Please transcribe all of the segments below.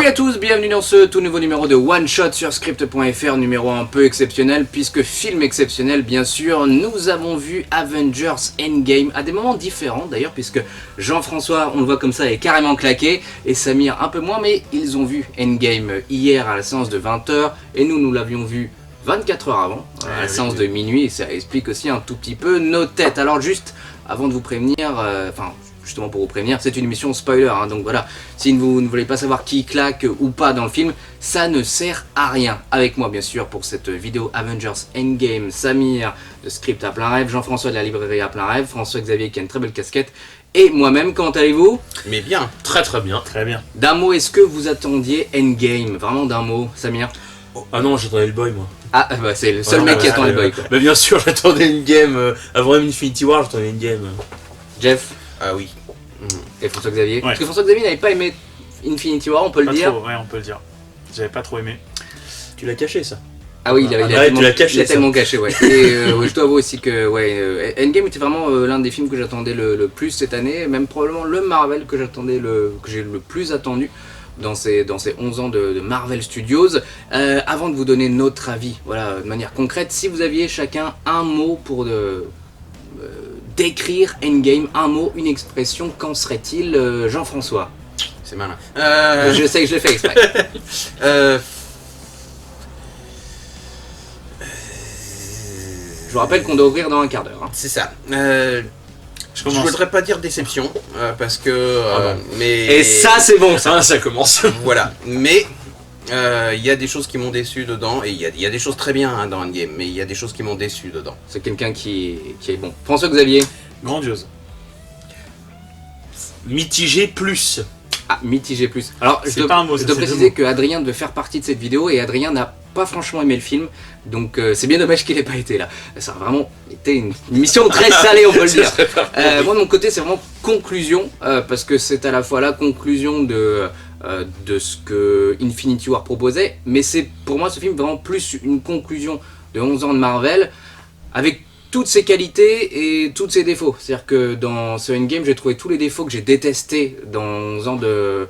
Salut à tous, bienvenue dans ce tout nouveau numéro de One Shot sur Script.fr, numéro un peu exceptionnel puisque film exceptionnel bien sûr. Nous avons vu Avengers Endgame à des moments différents d'ailleurs puisque Jean-François, on le voit comme ça, est carrément claqué et Samir un peu moins, mais ils ont vu Endgame hier à la séance de 20h et nous l'avions vu 24 heures avant, à la séance de minuit, et ça explique aussi un tout petit peu nos têtes. Alors juste avant de vous prévenir, justement pour vous prévenir, c'est une émission spoiler, hein, donc voilà, si vous ne voulez pas savoir qui claque ou pas dans le film, ça ne sert à rien. Avec moi bien sûr pour cette vidéo Avengers Endgame, Samir de Script à plein rêve, Jean-François de la librairie à plein rêve, François-Xavier qui a une très belle casquette, et moi-même, comment allez-vous? Mais bien, très bien. Très bien. D'un mot, est-ce que vous attendiez Endgame? Vraiment d'un mot, Samir? Ah non, j'attendais le boy moi. Ah bah c'est le seul mec qui attend le boy quoi. Bah bien sûr, j'attendais une game, avant même Infinity War, j'attendais une game. Jeff? Ah oui. Et François-Xavier? Ouais. Parce que François-Xavier n'avait pas aimé Infinity War, on peut le Pas dire. trop, ouais, on peut le dire. J'avais pas trop aimé. Tu l'as caché ça. Ah oui, il a tu tellement, l'as caché, il a ça. tellement caché, ouais. Et ouais, je dois avouer aussi que Endgame était vraiment l'un des films que j'attendais le plus cette année, même probablement le Marvel que j'ai le plus attendu dans ces 11 ans de Marvel Studios. Avant de vous donner notre avis, voilà, de manière concrète, si vous aviez chacun un mot pour décrire Endgame, un mot, une expression, qu'en serait-il, Jean-François? C'est malin. Je sais que je l'ai fait exprès. Je vous rappelle qu'on doit ouvrir dans un quart d'heure. Hein. C'est ça. Je commence. voudrais pas dire déception, parce que... mais... Et ça, c'est bon, ça. ça commence. Voilà. Mais... il y a des choses qui m'ont déçu dedans, et il y a des choses très bien hein, dans Endgame, mais il y a des choses qui m'ont déçu dedans. C'est quelqu'un qui est bon. François-Xavier? Grandiose. Mitigé plus. Ah, mitigé plus. Alors, je C'est dois, pas un mot, je ça, dois c'est deux préciser mots. que Adrien devait faire partie de cette vidéo et Adrien n'a pas franchement aimé le film. Donc, c'est bien dommage qu'il n'ait pas été là. Ça a vraiment été une mission très salée, on peut le dire. Moi, de mon côté, c'est vraiment conclusion, parce que c'est à la fois la conclusion de ce que Infinity War proposait, mais c'est pour moi ce film vraiment plus une conclusion de 11 ans de Marvel, avec toutes ses qualités et tous ses défauts. C'est-à-dire que dans ce Endgame, j'ai trouvé tous les défauts que j'ai détestés dans 11 ans de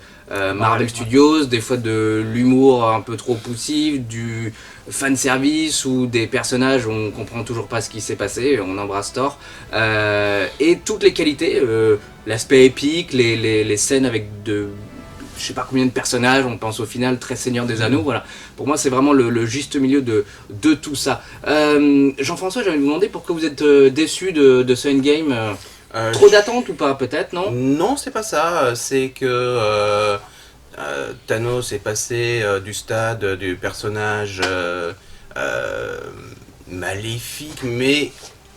Marvel Studios, des fois de l'humour un peu trop poussif, du fanservice ou des personnages où on comprend toujours pas ce qui s'est passé, on embrasse Thor, et toutes les qualités, l'aspect épique, les scènes avec je sais pas combien de personnages, on pense au final très Seigneur des Anneaux, voilà. Pour moi, c'est vraiment le juste milieu de tout ça. Jean-François, j'avais vous demander pourquoi vous êtes déçu de ce Endgame. Trop d'attentes ou pas, peut-être, non? Non, c'est pas ça. C'est que Thanos est passé du stade du personnage maléfique, mais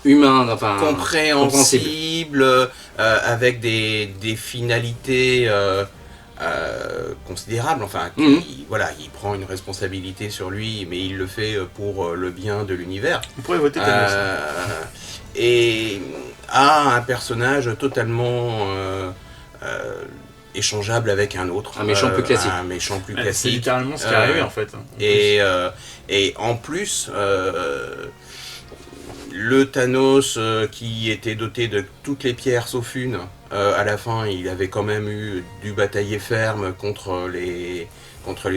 Humain, enfin... compréhensible, avec des finalités considérables. Enfin, voilà, il prend une responsabilité sur lui, mais il le fait pour le bien de l'univers. Vous pourrez voter Thanos. Et a un personnage totalement échangeable avec un autre. Un méchant plus classique. Un méchant plus C'est classique. littéralement ce qui est arrivé en fait. Et en plus, le Thanos qui était doté de toutes les pierres sauf une, à la fin il avait quand même eu du batailler ferme contre les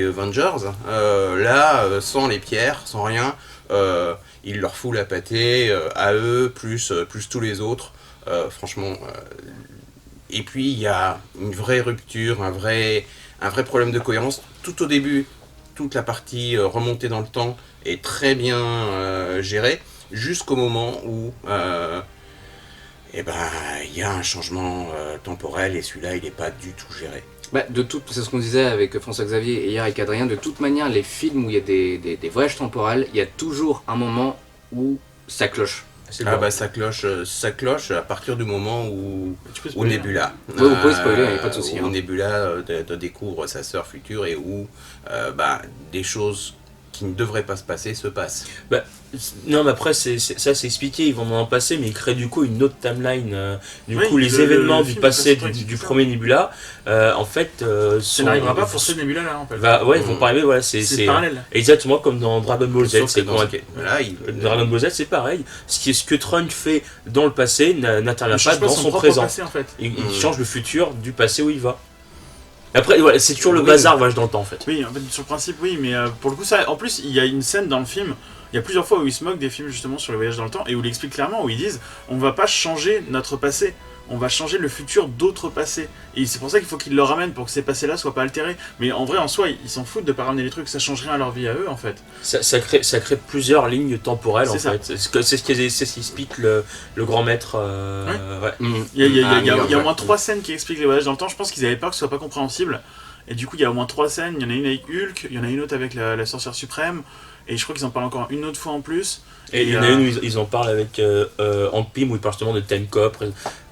Avengers. Là, sans les pierres, sans rien, il leur fout la pâtée à eux, plus tous les autres. Franchement... Et puis il y a une vraie rupture, un vrai problème de cohérence. Tout au début, toute la partie remontée dans le temps est très bien gérée, jusqu'au moment où il y a un changement temporel et celui-là il n'est pas du tout géré. C'est ce qu'on disait avec François-Xavier et hier avec Adrien, de toute manière, les films où il y a des voyages temporels, il y a toujours un moment où ça cloche. Ça cloche à partir du moment où Nebula. Oui, vous pouvez spoiler, il n'y a pas de souci. Où Nebula découvre sa sœur future et où des choses qui ne devraient pas se passer se passent. Non, mais après, ça c'est expliqué, ils vont en passer, mais ils créent du coup une autre timeline. Oui, Les événements du film passé passe du ça. premier Nebula, en fait. Ça n'arrivera pas pour ce Nebula là en fait. Ils vont pas arriver, voilà, C'est parallèle. exactement comme dans Dragon Ball Z. Sauf que Dragon Ball Z, c'est pareil. Ce que Trunks fait dans le passé n'intervient pas dans son propre présent. passé, en fait. Il change le futur du passé où il va. Après, ouais, c'est toujours le Oui. bazar voyage dans le temps en fait. Oui, en fait, sur le principe, oui, mais pour le coup, ça. En plus, il y a une scène dans le film. Il y a plusieurs fois où ils se moquent des films justement sur le voyage dans le temps et où ils l'expliquent clairement, où ils disent on va pas changer notre passé, on va changer le futur d'autres passés. Et c'est pour ça qu'il faut qu'ils le ramènent pour que ces passés-là soient pas altérés. Mais en vrai, en soi, ils s'en foutent de pas ramener les trucs, ça change rien à leur vie à eux en fait. Ça crée plusieurs lignes temporelles en C'est ça. fait. C'est ce qui explique le grand maître. Ouais. Il y a Ah, au ouais. moins 3 scènes qui expliquent les voyages dans le temps. Je pense qu'ils avaient peur que ce soit pas compréhensible. Et du coup, il y a au moins 3 scènes. Il y en a une avec Hulk, il y en a une autre avec la sorcière suprême. Et je crois qu'ils en parlent encore une autre fois en plus. Et il y en a une où ils en parlent avec Hank Pym où ils parlent justement de Time Cop,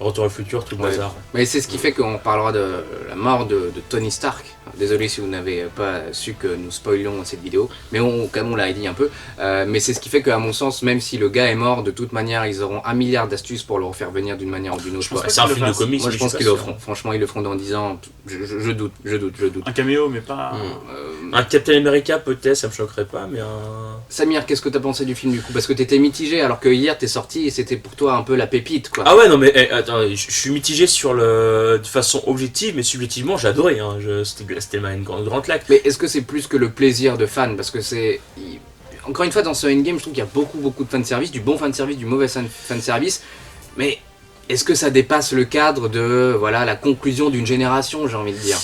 Retour au futur, tout le Ouais. bazar. Mais c'est ce qui fait qu'on parlera de la mort de Tony Stark. Désolé si vous n'avez pas su que nous spoilions cette vidéo, mais quand même on l'a dit un peu. Mais c'est ce qui fait qu'à mon sens, même si le gars est mort, de toute manière, ils auront 1 milliard d'astuces pour le refaire venir d'une manière ou d'une autre. Je pense pas C'est un qu'ils film le de fassent. comics. Moi mais je pense suis qu'ils pas le sûr. feront. Franchement, ils le feront dans 10 ans. Je doute. Un caméo, mais pas. Un Captain America peut-être, ça me choquerait pas, mais un. Samir, qu'est-ce que t'as pensé du film du coup? Parce que t'étais mitigé alors que hier t'es sorti et c'était pour toi un peu la pépite quoi. Ah ouais, non mais attends, je suis mitigé sur de façon objective, mais subjectivement j'ai adoré. Hein. C'était une grande claque. Mais est-ce que c'est plus que le plaisir de fan? Parce que encore une fois, dans ce endgame, je trouve qu'il y a beaucoup de fanservice, du bon fanservice, du mauvais fanservice. Mais est-ce que ça dépasse le cadre de voilà, la conclusion d'une génération, j'ai envie de dire?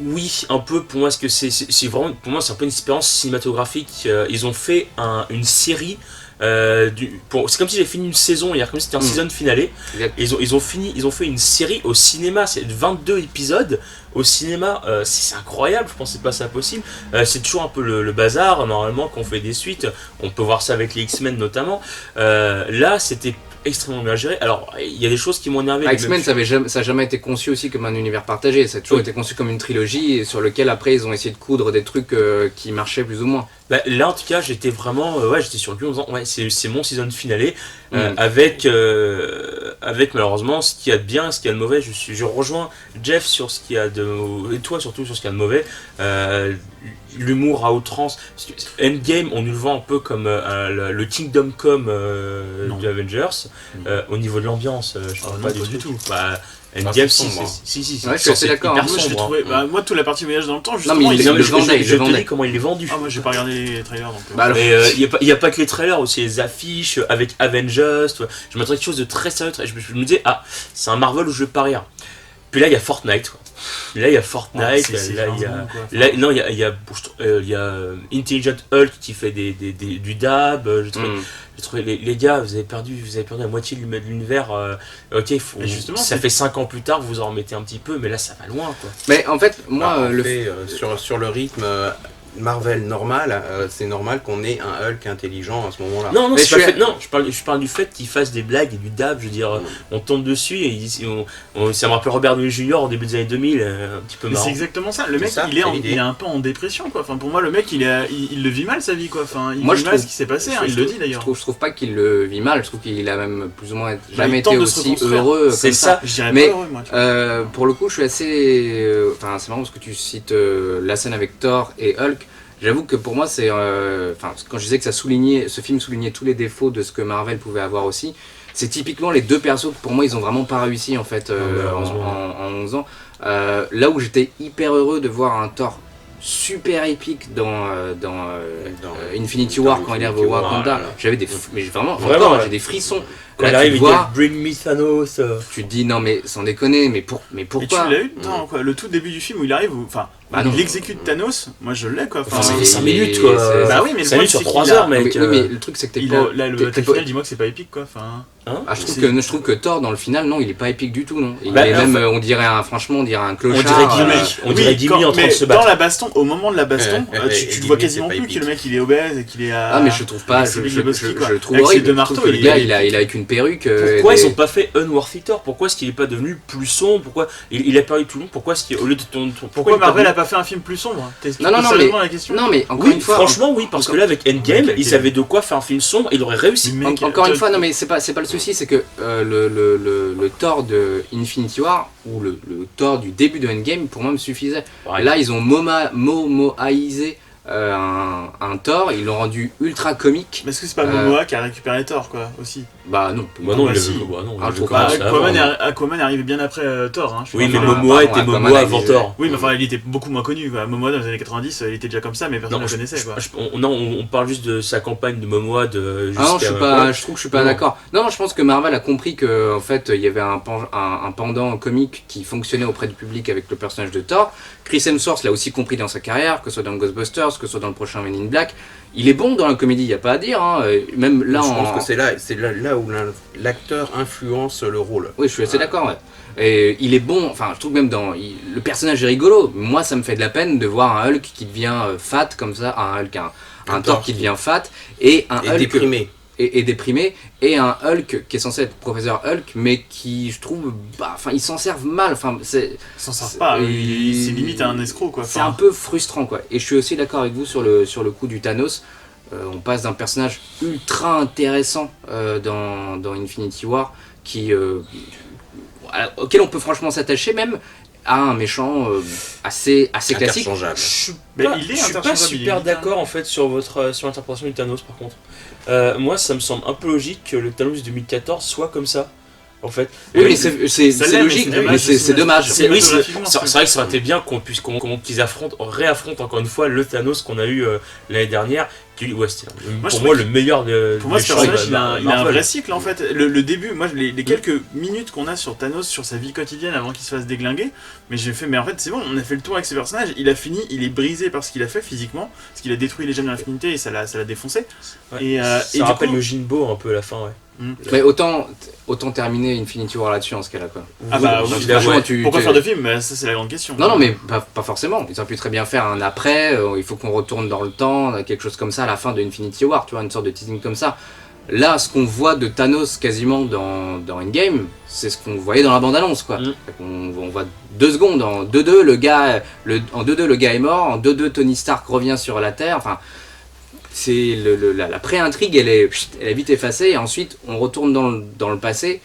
Oui, un peu. Pour moi, c'est vraiment, pour moi, c'est un peu une expérience cinématographique. Ils ont fait une série. C'est comme si j'avais fini une saison hier, comme si c'était un season finale. Exact. Et ils ont fait une série au cinéma. C'est 22 épisodes au cinéma. C'est incroyable. Je pensais pas ça possible. C'est toujours un peu le bazar. Normalement, quand on fait des suites, on peut voir ça avec les X-Men notamment. Là, c'était extrêmement bien géré. Alors, il y a des choses qui m'ont énervé. X-Men, ça n'a jamais été conçu aussi comme un univers partagé. Ça a toujours été conçu comme une trilogie sur lequel après ils ont essayé de coudre des trucs qui marchaient plus ou moins. Bah, là en tout cas j'étais vraiment j'étais sur le cul en disant ouais c'est mon season finale avec malheureusement ce qu'il y a de bien, ce qu'il y a de mauvais. Je rejoins Jeff sur ce qu'il y a de et toi surtout sur ce qu'il y a de mauvais. L'humour à outrance. Endgame on nous le vend un peu comme le Kingdom Come du Avengers. Au niveau de l'ambiance je parle pas du tout. Bah, Endgame, si. Ouais, je suis assez d'accord. Moi, je l'ai trouvé. Moi, toute la partie voyage dans le temps, justement. Non, mais il il est- le vendait, Je te dis comment il est vendu. Ah, moi, j'ai pas regardé les trailers donc. Bah, alors, Mais il n'y a pas que les trailers, aussi les affiches avec Avengers. Tu vois. Je m'attendais à quelque chose de très sérieux. Je me disais, c'est un Marvel où je vais pas rire. Puis là, il y a Fortnite. Quoi. Là, il y a Fortnite. Là, il y a Intelligent Hulk qui fait du dab. J'ai trouvé les gars, vous avez perdu la moitié de l'univers. Ok, ça fait 5 ans plus tard, vous en remettez un petit peu, mais là, ça va loin. Quoi. Mais en fait, moi, sur le rythme Marvel normal, c'est normal qu'on ait un Hulk intelligent à ce moment-là. Non, Mais je parle du fait qu'il fasse des blagues et du dab. Je veux dire, on tombe dessus et ça me rappelle Robert Downey Jr. au début des années 2000, un petit peu Mais marrant. c'est exactement ça. Le mec, C'est ça, il est c'est l'idée. il est un peu en dépression, quoi. Enfin, pour moi, le mec, il le vit mal sa vie, quoi. Enfin, il Moi, vit je mal trouve- ce qui s'est passé. Il le dit d'ailleurs. je trouve pas qu'il le vit mal. Je trouve qu'il a même plus ou moins jamais il tente été de se aussi reconstruire. heureux C'est comme ça. Je dirais Mais, pas heureux, moi. Tu vois. Pour le coup, je suis assez. Enfin, c'est marrant parce que tu cites la scène avec Thor et Hulk. J'avoue que pour moi, c'est. Quand je disais que ce film soulignait tous les défauts de ce que Marvel pouvait avoir aussi, c'est typiquement les deux persos que pour moi, ils ont vraiment pas réussi en fait en 11 ans. Là où j'étais hyper heureux de voir un Thor super épique dans Infinity War quand il arrive au Wakanda. J'avais mais vraiment, Vraiment, encore, ouais. j'ai des frissons. Quand il Là, arrive, tu il vois, dit Bring me Thanos. tu te dis non mais sans déconner, mais Et tu pourquoi? l'as eu dedans, quoi. Le tout début du film où il arrive, enfin, Bah non. il exécute Thanos. Moi, je l'ai, quoi. Enfin, Enfin, ça fait mais- 5 minutes quoi. c'est- Bah oui, mais le ça problème, minutes sur c'est 3 qu'il a- heures, mec. Oui, mais le truc c'est que t'es pas. Là, le t'es bataille pas- finale, dis-moi que c'est pas épique, quoi. Enfin. Ah, je trouve que Thor dans le final, non, il est pas épique du tout, non. Il Bah, est en même, fait- on dirait franchement, on dirait un On clochard. dirait Gimli. On dirait Gimli en train de se Dans battre. la baston, au moment de la baston, tu Gimli, le vois c'est quasiment pas plus épique. que le mec il est obèse et qu'il est à. Ah, mais je trouve pas, avec je ses Big Lebowski, quoi. le trouve Avec ses horrible. deux Je trouve marteaux, que le il gars, est- il a avec une perruque. Pourquoi ils ont pas fait Unworthy Thor? Pourquoi est-ce qu'il est pas devenu plus sombre? Pourquoi il a perdu tout le monde? Pourquoi est-ce qu'il au lieu de Pourquoi il est pas Marvel devenu- a pas fait un film plus sombre? Non, non, Sérieusement, la question. Non, mais encore Oui, une fois. franchement oui, parce que là avec Endgame, Ok, ils savaient de quoi faire un film sombre, il aurait réussi. Mais mec, Encore une toi, fois, non mais c'est pas le souci, c'est que le Thor de Infinity War ou le Thor du début de Endgame pour moi me suffisait. Pareil. Là ils ont momoaïsé un Thor, ils l'ont rendu ultra comique. Mais est-ce que c'est pas Momoa qui a récupéré Thor, quoi, aussi? Bah non. Bah non, bah il si. avait non, Ah, il je avait trouve pas. commencé avant. Aquaman est arrivé bien après Thor. Hein, Oui, mais enfin, Momoa pardon, était Aquaman Momoa a avant été- Thor. Oui, mais enfin, il était beaucoup moins connu. Quoi. Momoa dans les années 90, il était déjà comme ça, mais personne ne le connaissait. Quoi. On parle juste de sa campagne de Momoa. Ah non, je trouve que je suis pas Non. d'accord. Non, je pense que Marvel a compris que en fait, il y avait un pendant comique qui fonctionnait auprès du public avec le personnage de Thor. Chris Hemsworth l'a aussi compris dans sa carrière, que ce soit dans Ghostbusters, que ce soit dans le prochain Men in Black. Il est bon dans la comédie, il y a pas à dire. Hein. Même là, Je pense que c'est là où l'acteur influence le rôle. Oui, je suis assez d'accord. Ouais. Et il est bon. Enfin, je trouve même le personnage est rigolo. Moi, ça me fait de la peine de voir un Hulk qui devient fat comme ça, un Thor qui devient fat et un Hulk déprimé. Et déprimé, et un Hulk qui est censé être professeur Hulk, mais qui, je trouve, ils s'en servent mal. Enfin, Ils s'en sortent pas, c'est limite un escroc, quoi. C'est un peu frustrant, quoi. Et je suis aussi d'accord avec vous sur le coup du Thanos. On passe d'un personnage ultra intéressant dans Infinity War, auquel on peut franchement s'attacher, même, à un méchant assez classique. Interchangeable. Mais Je suis pas interchangeable, super il est d'accord en fait sur l'interprétation du Thanos par contre. Moi ça me semble un peu logique que le Thanos de 2014 soit comme ça en fait. Oui, mais c'est logique, mais c'est dommage. C'est vrai que cinématographiquement, ça aurait été bien qu'ils réaffrontent encore une fois le Thanos qu'on a eu l'année dernière. C'était pour moi le meilleur de. Pour moi, ce méchant de personnage, il a un Marvel. vrai cycle en fait. Le début, moi, les quelques minutes qu'on a sur Thanos, sur sa vie quotidienne avant qu'il se fasse déglinguer, mais j'ai fait, mais en fait, c'est bon, on a fait le tour avec ce personnage. Il a fini, il est brisé par ce qu'il a fait physiquement, parce qu'il a détruit les gemmes de l'infinité et ça l'a défoncé. Ouais. Et Ça rappelle le Jinbo un peu à la fin, ouais. Mais autant terminer Infinity War là-dessus en ce cas-là, quoi. Ah bah oui, Franchement, pourquoi faire de film? Ça, c'est la grande question. Non, mais pas forcément. Ils auraient pu très bien faire un après, il faut qu'on retourne dans le temps, quelque chose comme ça à la fin de Infinity War, tu vois, une sorte de teasing comme ça. Là, ce qu'on voit de Thanos quasiment dans Endgame, c'est ce qu'on voyait dans la bande-annonce, quoi. On voit 2 secondes, en 2-2, le gars est mort, en 2-2, Tony Stark revient sur la Terre, enfin... C'est la pré-intrigue, elle est vite effacée, et ensuite on retourne dans le passé.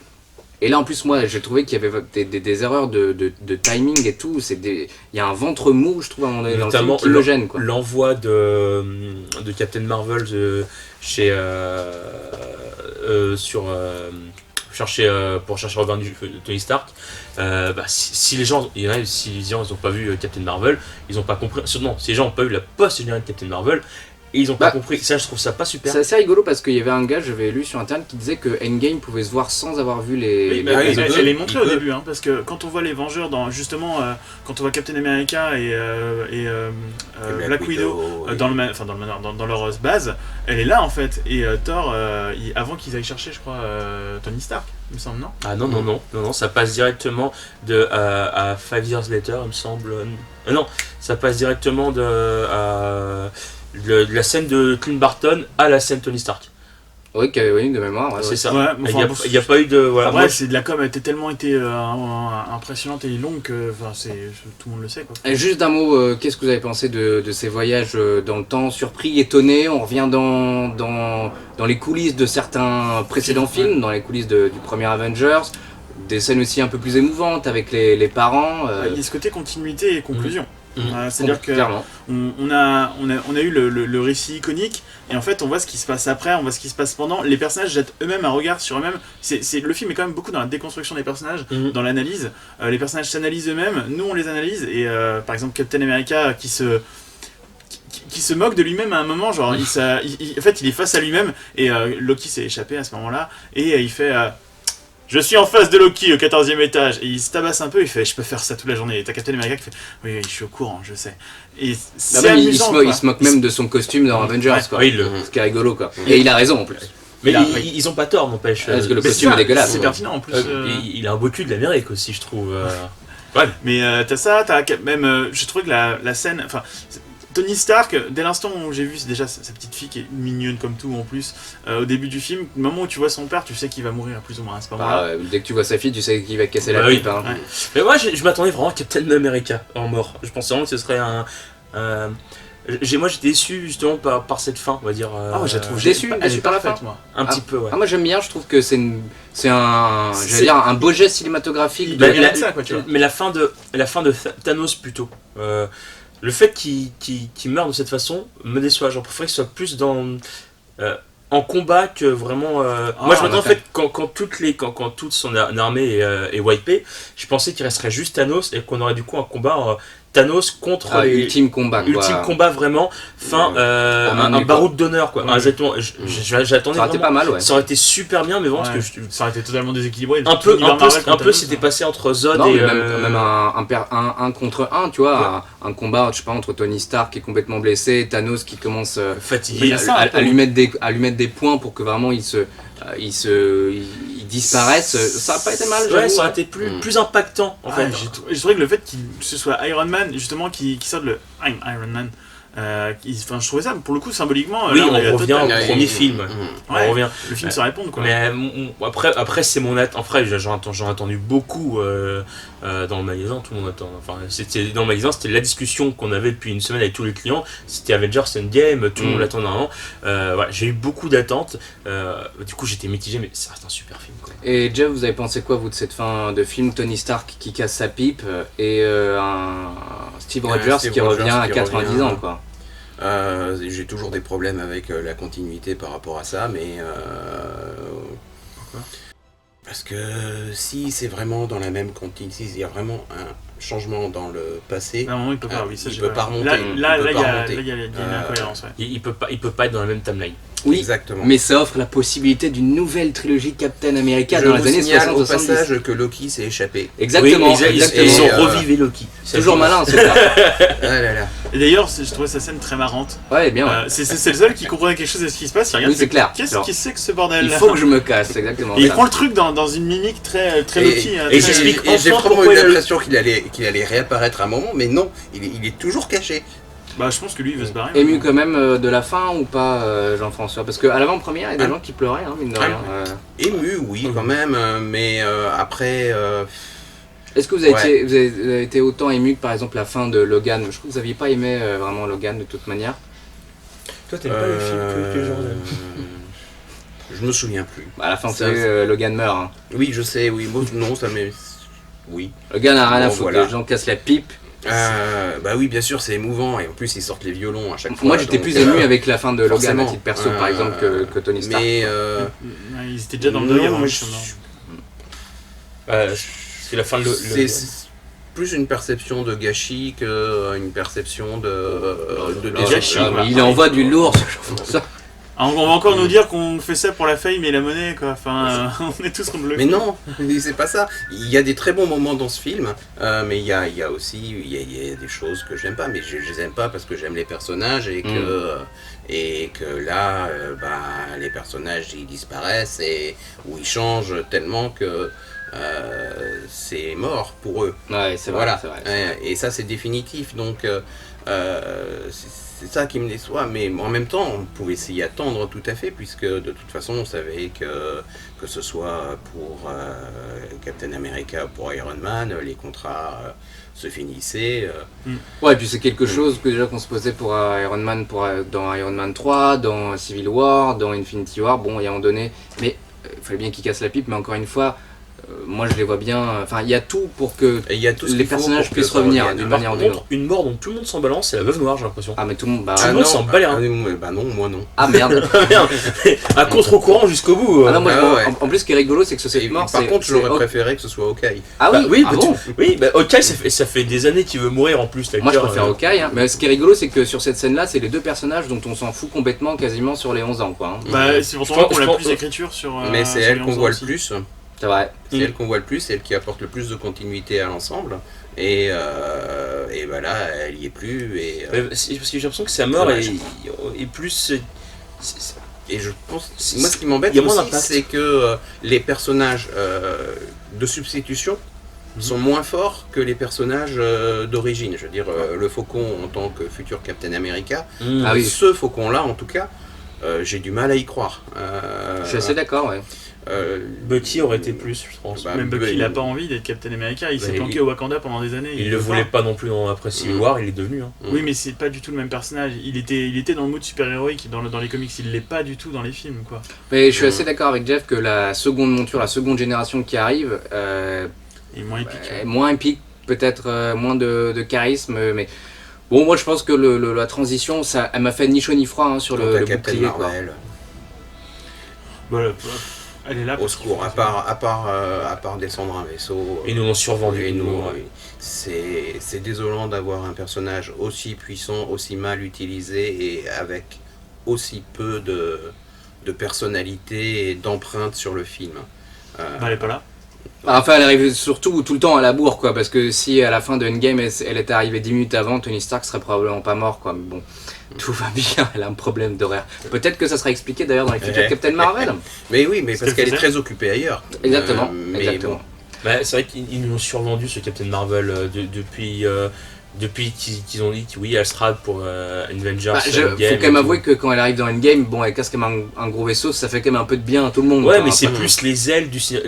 Et là en plus moi j'ai trouvé qu'il y avait des erreurs de timing et tout. Il y a un ventre mou, je trouve, à un moment donné dans le film qui me gêne, quoi. L'envoi de Captain Marvel chez pour chercher Robin de Tony Stark. Si les gens n'ont pas vu Captain Marvel, ils n'ont pas compris. Non, si les gens n'ont pas vu la post-générique de Captain Marvel, et ils ont pas compris. Ça, je trouve ça pas super. C'est assez rigolo parce qu'il y avait un gars, j'avais lu sur internet, qui disait que Endgame pouvait se voir sans avoir vu les. Oui, elle est montrée au début, hein, parce que quand on voit les Vengeurs, quand on voit Captain America et Black Widow dans leur base, elle est là en fait. Et Thor, avant qu'ils aillent chercher, je crois, Tony Stark, il me semble, non? Ah non, ça passe directement à 5 Years Later, il me semble. Non, ça passe directement de la scène de Clint Barton à la scène Tony Stark. Oui, de mémoire. Ouais, c'est ça. Ouais, il n'y a pas eu de. Voilà, après, c'est de la com, elle était tellement impressionnante et longue que tout le monde le sait, quoi. Et juste d'un mot, qu'est-ce que vous avez pensé de ces voyages dans le temps? Surpris, étonné, on revient dans les coulisses de certains précédents films, dans les coulisses du premier Avengers, des scènes aussi un peu plus émouvantes avec les parents. Il y a ce côté continuité et conclusion. C'est-à-dire que clairement. on a eu le récit iconique et en fait on voit ce qui se passe après, on voit ce qui se passe pendant. Les personnages jettent eux-mêmes un regard sur eux-mêmes. Le film est quand même beaucoup dans la déconstruction des personnages, dans l'analyse. Les personnages s'analysent eux-mêmes, nous on les analyse et par exemple Captain America qui se moque de lui-même à un moment, genre en fait il est face à lui-même et Loki s'est échappé à ce moment-là et il fait je suis en face de Loki au 14e étage, et il se tabasse un peu, il fait je peux faire ça toute la journée, et t'as Captain America qui fait oui, je suis au courant, je sais. Et c'est amusant, il se moque même de son costume dans Avengers, quoi. Oui, ce qui est rigolo, quoi. Et il a raison en plus. Mais ils ont pas tort, n'empêche. Parce que le costume est dégueulasse. C'est pertinent en plus. Il a un beau cul de l'Amérique aussi, je trouve. Mais t'as ça, même je trouve que la scène, enfin Tony Stark, dès l'instant où j'ai vu, c'est déjà sa petite fille qui est mignonne comme tout en plus, au début du film, le moment où tu vois son père, tu sais qu'il va mourir plus ou moins à ce moment-là. Dès que tu vois sa fille, tu sais qu'il va casser la pipe. Hein. Ouais. Mais moi, je m'attendais vraiment à Captain America en mort. Je pensais vraiment que ce serait moi, j'étais déçu justement par cette fin, on va dire. Je la trouve déçu par la fin. Moi. Un petit peu, ouais. Moi j'aime bien, je trouve que c'est un beau geste cinématographique. Ça, quoi, tu vois. Mais la fin de Thanos plutôt. le fait qu'il meure de cette façon me déçoit. J'en préférais qu'il soit plus en combat que vraiment. Moi, je m'attends en fait quand toute son armée est wipée, je pensais qu'il resterait juste Thanos et qu'on aurait du coup un combat. Thanos contre ultime combat quoi. Ultime combat vraiment un baroud d'honneur quoi. Exactement. J'attendais ça aurait été pas mal ouais. Ça aurait été super bien mais bon parce que ça aurait été totalement déséquilibré. Un peu c'était passé entre Zod et même un contre un tu vois, un combat je sais pas entre Tony Stark qui est complètement blessé, Thanos qui commence fatigué à lui mettre des points pour que vraiment il disparaissent, ça n'a pas été mal. Ouais, ça aurait été plus impactant en fait. J'ai trouvé que le fait que ce soit Iron Man justement qui sorte le I'm Iron Man, je trouvais ça pour le coup symboliquement. Oui, on revient au premier film. On revient. Le film se répond quoi. Mais après c'est mon attente. Après j'en ai attendu beaucoup dans le magasin. Tout le monde attend. Enfin c'était dans le magasin, c'était la discussion qu'on avait depuis une semaine avec tous les clients. C'était Avengers Endgame, tout le monde l'attendait normalement. Voilà, j'ai eu beaucoup d'attentes. Du coup j'étais mitigé, mais ça reste un super film. Quoi. Et Jeff, vous avez pensé quoi vous de cette fin de film, Tony Stark qui casse sa pipe et un Steve Rogers qui revient à 90 ans quoi. J'ai toujours des problèmes avec la continuité par rapport à ça, mais pourquoi ? Parce que si c'est vraiment dans la même continuité, s'il y a vraiment un changement dans le passé, non, il peut pas, il peut pas remonter. Là, il y a une incohérence. Ouais. Il peut pas être dans la même timeline. Oui, exactement. Mais ça offre la possibilité d'une nouvelle trilogie Captain America dans les années 60-70. Au passage que Loki s'est échappé. Exactement. Oui, ils ont revivé Loki. C'est toujours malin, c'est ça. Et d'ailleurs, je trouvais sa scène très marrante. Ouais, bien. Ouais. C'est le seul qui comprenait quelque chose de ce qui se passe. Il regarde, oui, c'est clair. Qu'est-ce qui c'est que ce bordel? Il faut que je me casse, exactement. Et il prend le truc dans une mimique très Loki. Et j'ai vraiment eu l'impression qu'il allait réapparaître à un moment, mais non, il est toujours caché. Bah, je pense que lui, il veut se barrer. Ému quand même de la fin ou pas, Jean-François? Parce qu'à l'avant-première, il y a des gens qui pleuraient, hein, mine de rien. Ému, oui, quand même, mais après. Est-ce que vous avez été autant ému que par exemple la fin de Logan? Je crois que vous n'aviez pas aimé vraiment Logan de toute manière. Toi, t'aimes pas le film que genre je me souviens plus. Bah, à la fin, c'est Logan meurt. Hein. Oui, je sais, oui. Moi, non, ça m'est. Oui. Logan a rien à foutre, les gens cassent la pipe. Bah oui, bien sûr, c'est émouvant et en plus ils sortent les violons à chaque fois. Moi j'étais plus ému avec la fin de Logan à titre perso par exemple que Tony Stark. Mais ils étaient déjà dans le deuil avant. C'est la fin de c'est plus une perception de gâchis qu'une perception de gâchis. Il envoie du lourd ça. On va encore nous dire qu'on fait ça pour la fame et la monnaie, quoi. Enfin, on est tous contre le film. Mais non, c'est pas ça. Il y a des très bons moments dans ce film, mais il y a aussi des choses que j'aime pas. Mais je les aime pas parce que j'aime les personnages et que là, les personnages ils disparaissent ou ils changent tellement que c'est mort pour eux. Ouais, c'est vrai. Voilà. C'est vrai. Et ça c'est définitif. Donc c'est ça qui me déçoit, mais en même temps, on pouvait s'y attendre tout à fait, puisque de toute façon, on savait que ce soit pour Captain America ou pour Iron Man, les contrats se finissaient. Ouais, et puis c'est quelque chose que déjà qu'on se posait pour Iron Man, dans Iron Man 3, dans Civil War, dans Infinity War, bon, il y a un moment donné, mais il fallait bien qu'ils cassent la pipe, mais encore une fois, moi je les vois bien, enfin il y a tout pour que les personnages puissent revenir d'une manière ou d'une autre. Une mort dont tout le monde s'en balance, c'est la Veuve Noire, j'ai l'impression. Ah mais tout le monde, tout le monde s'en bat les reins. Bah non, moi non. Ah merde. À contre-courant jusqu'au bout. Ah non, moi, en plus ce qui est rigolo c'est que cette mort par contre j'aurais préféré que ce soit Hawkeye. Ah oui, Hawkeye ça fait des années qu'il veut mourir en plus. Moi je préfère Hawkeye, hein. Mais ce qui est rigolo c'est que sur cette scène là c'est les deux personnages dont on s'en fout complètement quasiment sur les 11 ans quoi. Bah c'est pourtant qu'on a plus d'écriture sur. Mais c'est elle qu'on voit le plus. C'est vrai. C'est elle qu'on voit le plus, c'est elle qui apporte le plus de continuité à l'ensemble. Et voilà, elle y est plus. Parce que j'ai l'impression que sa mort est plus. Et je pense. Moi, ce qui m'embête aussi, c'est que les personnages de substitution sont moins forts que les personnages d'origine. Je veux dire, le Faucon en tant que futur Captain America, ce Faucon-là, en tout cas, j'ai du mal à y croire. Je suis assez d'accord, ouais. Bucky aurait été plus, je pense. Même Bucky, il a pas envie d'être Captain America, il s'est planqué au Wakanda pendant des années. Il le voulait pas non plus après Civil War, il est devenu. Oui, mais c'est pas du tout le même personnage. Il était dans le mood super-héroïque dans les comics, il l'est pas du tout dans les films, quoi. Mais je suis assez d'accord avec Jeff que la seconde monture, la seconde génération qui arrive est moins épique. Moins épique, peut-être moins de charisme, mais Bon, moi je pense que la transition, ça, elle m'a fait ni chaud ni froid sur Quant à le Captain bouclier. Quoi. Marvel, Voilà, elle est là. au secours, à part descendre un vaisseau. Ils nous l'ont survendu. et ils nous nous, l'ont- c'est désolant d'avoir un personnage aussi puissant, aussi mal utilisé et avec aussi peu de personnalité et d'empreinte sur le film. Elle est pas là. Enfin, elle arrive surtout tout le temps à la bourre, quoi, parce que si à la fin de Endgame elle était arrivée 10 minutes avant, Tony Stark serait probablement pas mort, quoi. Mais bon, tout va bien, elle a un problème d'horaire. Peut-être que ça sera expliqué d'ailleurs dans les futurs Captain Marvel. Mais oui, mais Ce parce qu'elle qu'elle est faisait. très occupée ailleurs. Exactement, Mais exactement. bon. Bah, c'est vrai qu'ils nous ont survendu ce Captain Marvel depuis qu'ils ont dit que oui, elle sera pour Avengers. Bah, faut Endgame quand même et tout. avouer que quand elle arrive dans Endgame, bon, elle casse quand même un gros vaisseau, ça fait quand même un peu de bien à tout le monde. Ouais, quoi. mais c'est Après- plus les ailes du Seigneur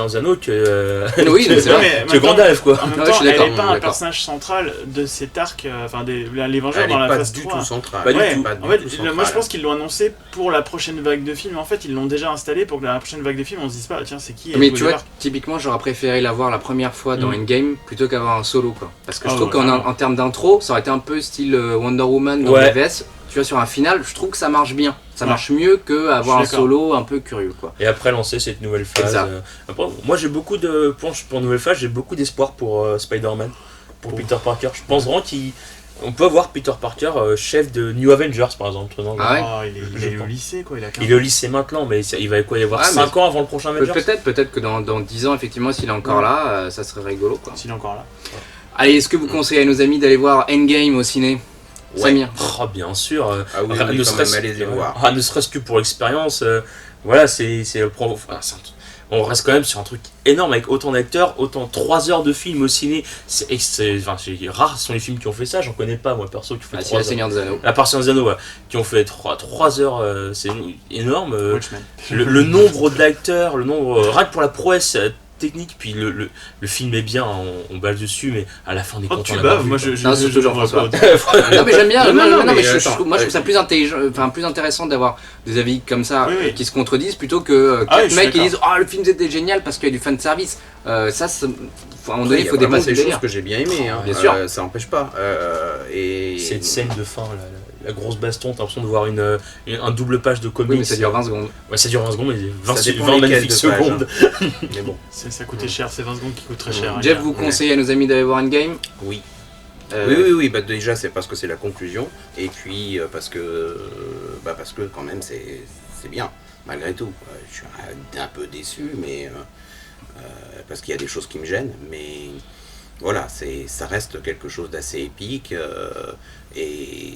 des Anneaux que, Oui, mais c'est Non, vrai. mais en que même temps- Gandalf, quoi. En même Ouais, temps, je suis elle d'accord, n'est pas un d'accord. personnage central de cet arc, les Vengeurs Elle dans n'est la pas phase du 3. tout centrale. Pas du Ouais, tout. Pas du en fait, tout moi je centrale. pense qu'ils l'ont annoncé pour la prochaine vague de films. En fait, ils l'ont déjà installé pour que la prochaine vague de films, on se dise pas, tiens, c'est qui Mais elle, tu au vois, départ. typiquement, j'aurais préféré la voir la première fois dans Mm. Endgame plutôt qu'avoir un solo, quoi. Parce que je Ah trouve ouais, qu'en vraiment. en termes d'intro, ça aurait été un peu style Wonder Woman dans Ouais. BVS. Tu vois, sur un final, je trouve que ça marche bien. Ça Ouais. marche mieux qu'avoir un Je suis d'accord. solo un peu curieux, quoi. Et après lancer cette nouvelle phase. Exact. Après, moi j'ai beaucoup de pour nouvelle phase, j'ai beaucoup d'espoir pour Spider-Man, pour Peter Parker. Je pense vraiment qu'on peut avoir Peter Parker chef de New Avengers par exemple. Non, Ah ouais. Oh, il Je est au pense. lycée, quoi. Il a 15 Il est au lycée maintenant, mais il va quoi y avoir Ah, mais 5 ans avant le prochain Avengers. Peut-être que dans 10 ans, effectivement, s'il est encore là, ça serait rigolo, quoi. S'il est encore là. Allez, est-ce que vous conseillez à nos amis d'aller voir Endgame au ciné? Ouais. Samir. Oh, bien sûr. Ah oui, Rien oui, ne quand même, serait-ce allez les voir. ne serait-ce que pour l'expérience. Voilà, on reste quand même sur un truc énorme avec autant d'acteurs, autant 3 heures de film au ciné. C'est rare, ce sont les films qui ont fait ça. J'en connais pas, moi perso, qui ont fait Ah, c'est 3 le heures. Seigneur des Anneaux. À part Seigneur des Anneaux, ouais, qui ont fait 3 heures, c'est énorme. Watchmen. Le nombre d'acteurs, le nombre, rien que pour la prouesse technique, puis le film est bien, on base dessus, mais à la fin on est Oh, content tu d'avoir baves, vu, moi quoi. je Non, c'est toujours vois François. pas. Non mais j'aime bien, Non, mais mais je attends, trouve ça plus intelligent, enfin plus intéressant d'avoir des avis comme ça Oui, oui. qui se contredisent plutôt que Ah oui, 4 je suis mecs qui d'accord. disent oh le film c'était génial parce qu'il y a du fan service. Ça, à un moment donné, il faut vraiment dépasser des le choses délire. que j'ai bien aimées. Hein. Bien sûr. Ça n'empêche pas. Et Cette scène de fin, la grosse baston, t'as l'impression de voir un double page de comics. Oui, mais ça dure 20 secondes. Ouais, ça dure 20 secondes, mais 20, Ça dépend 20 lesquelles magnifiques de pages, secondes. Mais bon, Ça coûtait cher, c'est 20 secondes qui coûtent très cher. Jeff, hein, vous Ouais. conseillez à nos amis d'aller voir Endgame? oui. Euh, Oui. Bah, déjà, c'est parce que c'est la conclusion. Et puis, parce que quand même, c'est bien, malgré tout. Je suis un peu déçu, mais parce qu'il y a des choses qui me gênent. Mais voilà, ça reste quelque chose d'assez épique. Et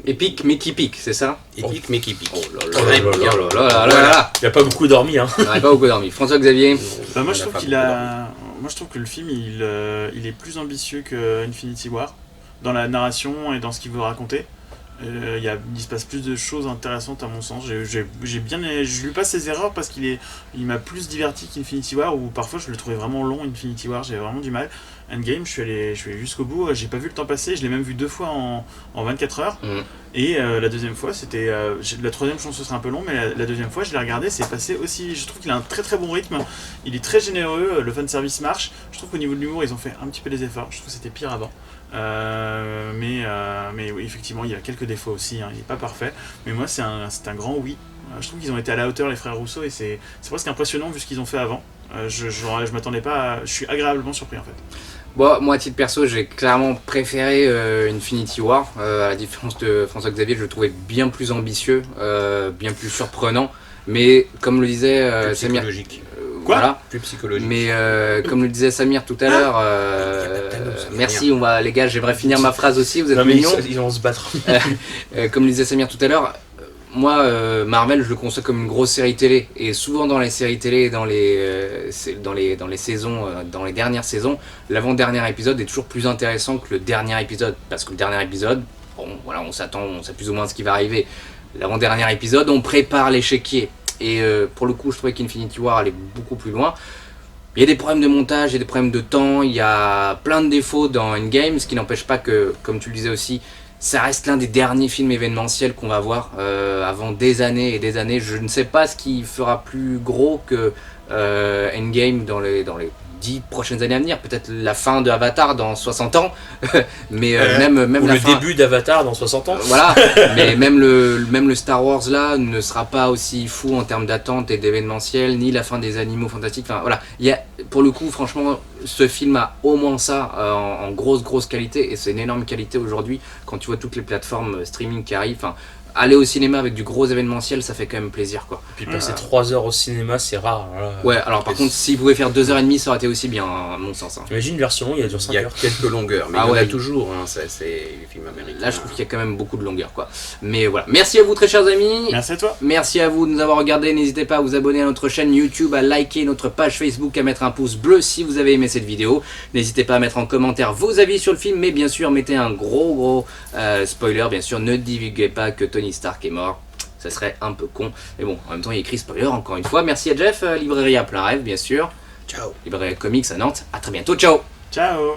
Épique mais qui pique, c'est ça? épique, mais qui pique. Oh là là Très là bien. là là là là là. Il a pas beaucoup dormi, hein. On n'aurait pas beaucoup dormi. François-Xavier? Bah, moi, On je n'a trouve pas qu'il beaucoup dormi. a. Moi, je trouve que le film, il est plus ambitieux que Infinity War dans la narration et dans ce qu'il veut raconter. Il se passe plus de choses intéressantes à mon sens. Je lui passe ses erreurs parce il m'a plus diverti qu'Infinity War, où parfois je le trouvais vraiment long. Infinity War, j'ai vraiment du mal. Endgame, je suis allé jusqu'au bout. J'ai pas vu le temps passer. Je l'ai même vu 2 fois en 24 heures. Mhm. Et la deuxième fois, c'était la troisième, je pense que ce sera un peu long, mais la deuxième fois, je l'ai regardé, c'est passé aussi. Je trouve qu'il a un très très bon rythme. Il est très généreux. Le fanservice marche. Je trouve qu'au niveau de l'humour, ils ont fait un petit peu des efforts. Je trouve que c'était pire avant. Mais oui, effectivement, il y a quelques défauts aussi. Hein, il n'est pas parfait. Mais moi, c'est un grand oui. Je trouve qu'ils ont été à la hauteur, les frères Rousseau, et c'est presque impressionnant vu ce qu'ils ont fait avant. Je m'attendais pas. Je suis agréablement surpris en fait. Bon, moi, à titre perso, j'ai clairement préféré Infinity War. À la différence de François-Xavier, je le trouvais bien plus ambitieux, bien plus surprenant. Mais comme le disait Plus Samir, psychologique. Quoi voilà. Plus psychologique. Mais comme le disait Samir tout à l'heure, merci. Les gars, j'aimerais finir ma phrase aussi. Vous êtes Non, mais mignons. ils vont se battre. Comme le disait Samir tout à l'heure, moi, Marvel, je le conçois comme une grosse série télé. Et souvent dans les séries télé, dans les saisons, dans les dernières saisons, l'avant-dernier épisode est toujours plus intéressant que le dernier épisode. Parce que le dernier épisode, bon, voilà, on sait plus ou moins ce qui va arriver. L'avant-dernier épisode, on prépare l'échiquier. Et pour le coup, je trouvais qu'Infinity War allait beaucoup plus loin. Il y a des problèmes de montage, il y a des problèmes de temps, il y a plein de défauts dans Endgame, ce qui n'empêche pas que, comme tu le disais aussi, ça reste l'un des derniers films événementiels qu'on va voir avant des années et des années. Je ne sais pas ce qui fera plus gros que Endgame dans les 10 prochaines années à venir, peut-être la fin de Avatar dans 60 ans, mais même Ou la le fin, début d'Avatar dans 60 ans. voilà, mais même le Star Wars là ne sera pas aussi fou en termes d'attente et d'événementiel, ni la fin des Animaux Fantastiques. Enfin voilà, pour le coup, franchement, ce film a au moins ça en grosse qualité, et c'est une énorme qualité aujourd'hui quand tu vois toutes les plateformes streaming qui arrivent. Enfin, aller au cinéma avec du gros événementiel, ça fait quand même plaisir, quoi. Puis passer 3 heures au cinéma, c'est rare. Voilà. Ouais, alors par contre, s'ils pouvaient faire 2h30, ça aurait été aussi bien, à mon sens. Hein. Imagine une version longue, il dure 5 Il y a heures. quelques longueurs, mais Ah il y en a ouais. toujours, hein, c'est les films américains. Là, je trouve qu'il y a quand même beaucoup de longueur, quoi. Mais voilà. Merci à vous, très chers amis. Merci à toi. Merci à vous de nous avoir regardés. N'hésitez pas à vous abonner à notre chaîne YouTube, à liker notre page Facebook, à mettre un pouce bleu si vous avez aimé cette vidéo. N'hésitez pas à mettre en commentaire vos avis sur le film, mais bien sûr, mettez un gros spoiler. Bien sûr, ne divulguez pas que Tony Stark est mort. Ça serait un peu con. Mais bon, en même temps, il y a écrit spoiler encore une fois. Merci à Jeff, librairie à plein rêve, bien sûr. Ciao. Librairie comics à Nantes. À très bientôt. Ciao. Ciao.